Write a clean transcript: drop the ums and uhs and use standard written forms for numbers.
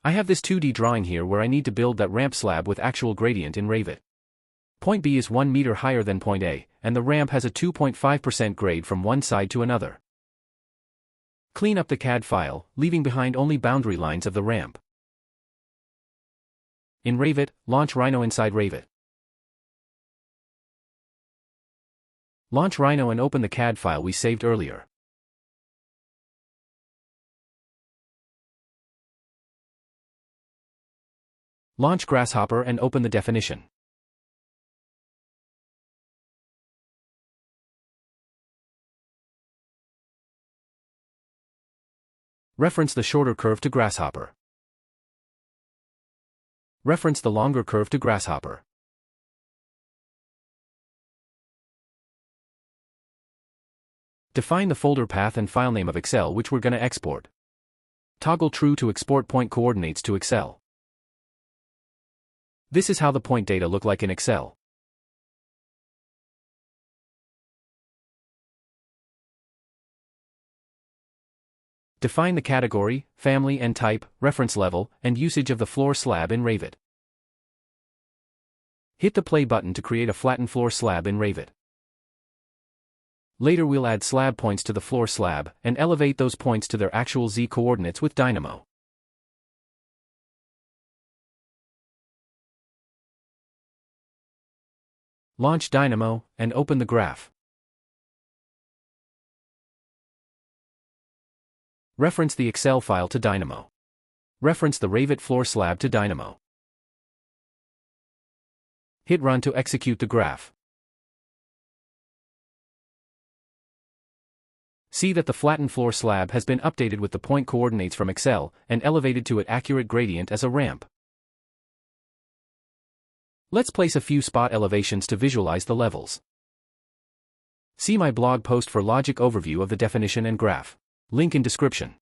I have this 2D drawing here where I need to build that ramp slab with actual gradient in Revit. Point B is 1 meter higher than point A, and the ramp has a 2.5% grade from one side to another. Clean up the CAD file, leaving behind only boundary lines of the ramp. In Revit, launch Rhino.Inside.Revit. Launch Rhino and open the CAD file we saved earlier. Launch Grasshopper and open the definition. Reference the shorter curve to Grasshopper. Reference the longer curve to Grasshopper. Define the folder path and file name of Excel which we're going to export. Toggle True to export point coordinates to Excel. This is how the point data look like in Excel. Define the category, family and type, reference level, and usage of the floor slab in Revit. Hit the play button to create a flattened floor slab in Revit. Later we'll add slab points to the floor slab, and elevate those points to their actual Z coordinates with Dynamo. Launch Dynamo, and open the graph. Reference the Excel file to Dynamo. Reference the Revit floor slab to Dynamo. Hit Run to execute the graph. See that the flattened floor slab has been updated with the point coordinates from Excel, and elevated to an accurate gradient as a ramp. Let's place a few spot elevations to visualize the levels. See my blog post for logic overview of the definition and graph. Link in description.